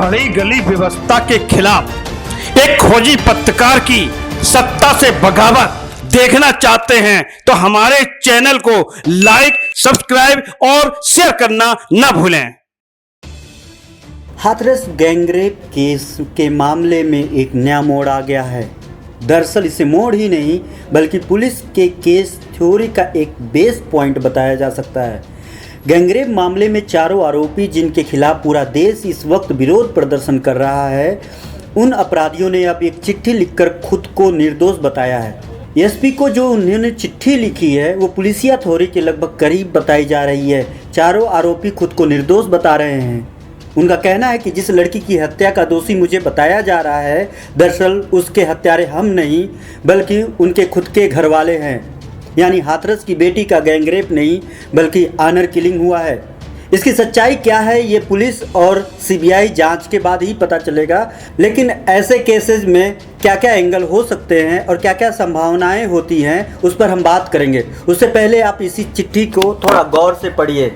बड़ी गली व्यवस्था के खिलाफ एक खोजी पत्रकार की सत्ता से बगावत देखना चाहते हैं तो हमारे चैनल को लाइक, सब्सक्राइब और शेयर करना न भूलें। हाथरस गैंगरेप केस के मामले में एक नया मोड़ आ गया है। दरअसल इसे मोड़ ही नहीं बल्कि पुलिस के केस थ्योरी का एक बेस पॉइंट बताया जा सकता है। गैंगरेप मामले में चारों आरोपी जिनके खिलाफ पूरा देश इस वक्त विरोध प्रदर्शन कर रहा है, उन अपराधियों ने अब एक चिट्ठी लिखकर खुद को निर्दोष बताया है। एसपी को जो उन्होंने चिट्ठी लिखी है वो पुलिसिया थ्योरी के लगभग करीब बताई जा रही है। चारों आरोपी खुद को निर्दोष बता रहे हैं। उनका कहना है कि जिस लड़की की हत्या का दोषी मुझे बताया जा रहा है, दरअसल उसके हत्यारे हम नहीं बल्कि उनके खुद के घर वाले हैं। यानी हाथरस की बेटी का गैंगरेप नहीं बल्कि ऑनर किलिंग हुआ है। इसकी सच्चाई क्या है ये पुलिस और सीबीआई जांच के बाद ही पता चलेगा। लेकिन ऐसे केसेस में क्या क्या एंगल हो सकते हैं और क्या क्या संभावनाएं होती हैं उस पर हम बात करेंगे। उससे पहले आप इसी चिट्ठी को थोड़ा गौर से पढ़िए।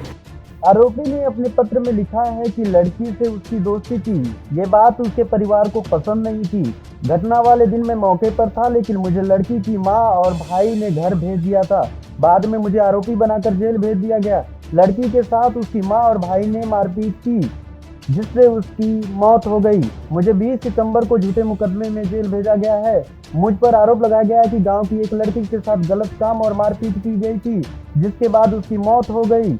आरोपी ने अपने पत्र में लिखा है कि लड़की से उसकी दोस्ती थी। ये बात उसके परिवार को पसंद नहीं थी। घटना वाले दिन मैं मौके पर था लेकिन मुझे लड़की की मां और भाई ने घर भेज दिया था। बाद में मुझे आरोपी बनाकर जेल भेज दिया गया। लड़की के साथ उसकी मां और भाई ने मारपीट की जिससे उसकी मौत हो गई। मुझे 20 सितंबर को झूठे मुकदमे में जेल भेजा गया है। मुझ पर आरोप लगाया गया है कि गाँव की एक लड़की के साथ गलत काम और मारपीट की गई थी जिसके बाद उसकी मौत हो गई।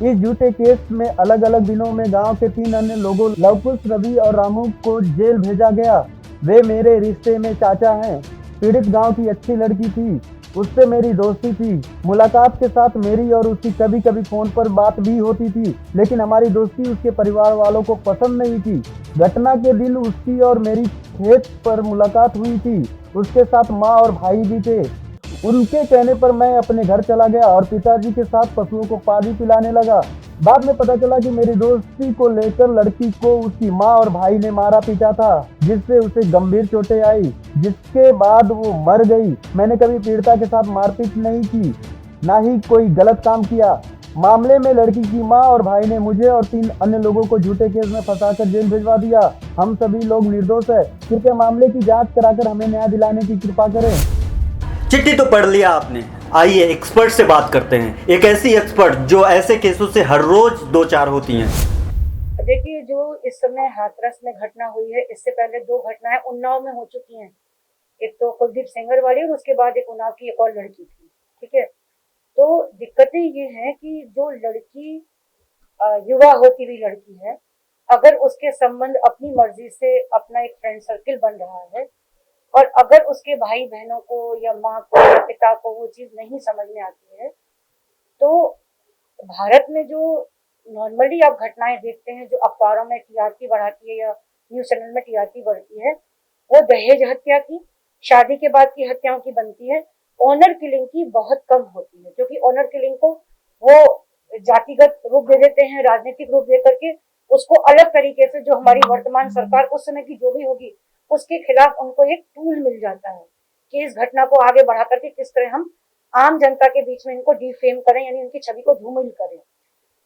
इस झूठे केस में अलग अलग दिनों में गांव के 3 अन्य लोगों लवकुश, रवि और रामू को जेल भेजा गया। वे मेरे रिश्ते में चाचा हैं। पीड़ित गांव की अच्छी लड़की थी, उससे मेरी दोस्ती थी। मुलाकात के साथ मेरी और उसकी कभी कभी फोन पर बात भी होती थी, लेकिन हमारी दोस्ती उसके परिवार वालों को पसंद नहीं थी। घटना के दिन उसकी और मेरी खेत पर मुलाकात हुई थी। उसके साथ माँ और भाई भी थे। उनके कहने पर मैं अपने घर चला गया और पिताजी के साथ पशुओं को पानी पिलाने लगा। बाद में पता चला कि मेरी दोस्ती को लेकर लड़की को उसकी माँ और भाई ने मारा पीटा था जिससे उसे गंभीर चोटें आई, जिसके बाद वो मर गई। मैंने कभी पीड़िता के साथ मारपीट नहीं की, ना ही कोई गलत काम किया। मामले में लड़की की माँ और भाई ने मुझे और 3 अन्य लोगों को झूठे केस में फंसाकर जेल भिजवा दिया। हम सभी लोग निर्दोष है। कृपया मामले की जाँच कराकर हमें न्याय दिलाने की कृपा करें। चिट्ठी तो पढ़ लिया आपने, आइए एक्सपर्ट से बात करते हैं। एक ऐसी एक्सपर्ट जो ऐसे केसों से हर रोज 2-4 होती हैं। देखिए, जो इस समय हाथरस में घटना हुई है, इससे पहले 2 घटनाएं उन्नाव में हो चुकी हैं। एक तो कुलदीप सेंगर वाली और उसके बाद एक उन्नाव की एक और लड़की थी। ठीक है, तो दिक्कतें ये हैं कि जो लड़की युवा होती हुई लड़की है, अगर उसके संबंध अपनी मर्जी से अपना एक फ्रेंड सर्किल बन रहा है और अगर उसके भाई बहनों को या माँ को या पिता को वो चीज नहीं समझ में आती है, तो भारत में जो नॉर्मली आप घटनाएं देखते हैं, जो अखबारों में टीआरपी बढ़ाती है या न्यूज चैनल में टीआरपी बढ़ती है, वो दहेज हत्या की, शादी के बाद की हत्याओं की बनती है। ऑनर किलिंग की बहुत कम होती है, क्योंकि ऑनर किलिंग को वो जातिगत रूप दे देते हैं, राजनीतिक रूप दे करके उसको अलग तरीके से, जो हमारी वर्तमान सरकार उस समय की जो भी होगी उसके खिलाफ उनको एक टूल मिल जाता है कि इस घटना को आगे बढ़ा करके किस तरह हम आम जनता के बीच में इनको डिफेम करें, यानी उनकी छवि को धूमिल करें।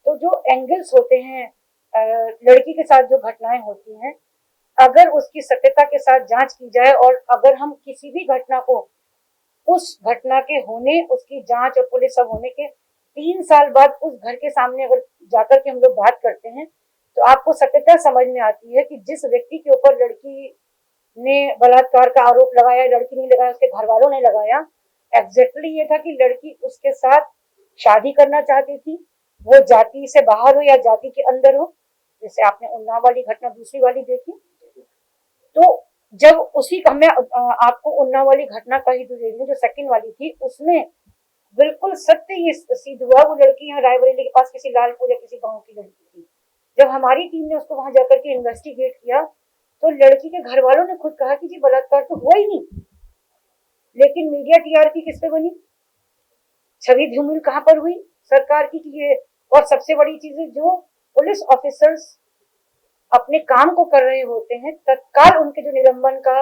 तो जो एंगल्स होते हैं लड़की के साथ जो घटनाएं होती हैं, अगर उसकी सत्यता के साथ जांच की जाए और अगर हम किसी भी घटना को उस घटना के होने, उसकी जांच और पुलिस सब होने के 3 साल बाद उस घर के सामने अगर जाकर के हम लोग बात करते हैं, तो आपको सत्यता समझ में आती है कि जिस व्यक्ति के ऊपर लड़की ने बलात्कार का आरोप लगाया, लड़की नहीं लगाया, उसके घर वालों ने लगाया, एग्जैक्टली ये था कि लड़की उसके साथ शादी करना चाहती थी, वो जाति से बाहर हो या जाति के अंदर हो। जैसे आपने उन्नाव वाली घटना दूसरी वाली देखी, तो जब उसी हमें आपको उन्नाव वाली घटना का ही जो सेकंड वाली थी, उसमें बिल्कुल सत्य ये सिद्ध हुआ। वो लड़की यहाँ रायबरेली के पास किसी लालपुर या किसी गाँव की लड़की थी। जब हमारी टीम ने उसको वहां जाकर के इन्वेस्टिगेट किया, तो लड़की के घर वालों ने खुद कहा कि जी बलात्कार तो हुआ ही नहीं, लेकिन मीडिया टीआरपी किस पे बनी, छवि धूमिल कहां पर हुई सरकार की ये। और सबसे बड़ी चीज है, जो पुलिस ऑफिसर्स अपने काम को कर रहे होते हैं, तत्काल उनके जो निलंबन का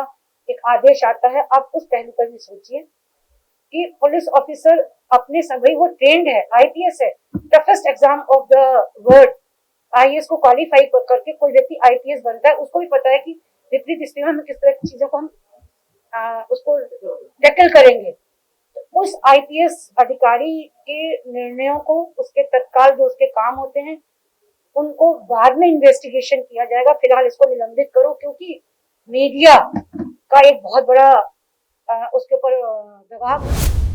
एक आदेश आता है, आप उस पहलू पर भी सोचिए कि पुलिस ऑफिसर अपने समय, वो ट्रेंड है, आईपीएस है, toughest exam of the world IAS को क्वालिफाई करके कोई व्यक्ति आईपीएस बनता है, उसको भी पता है कि विपरीत स्थिति में हम किस तरह की चीजों को हम उसको टैकल करेंगे। तो उस आईपीएस अधिकारी के निर्णयों को, उसके तत्काल जो उसके काम होते हैं, उनको बाद में इन्वेस्टिगेशन किया जाएगा। फिलहाल इसको निलंबित करो, क्योंकि मीडिया का एक बहुत बड़ा उसके ऊपर दबाव है।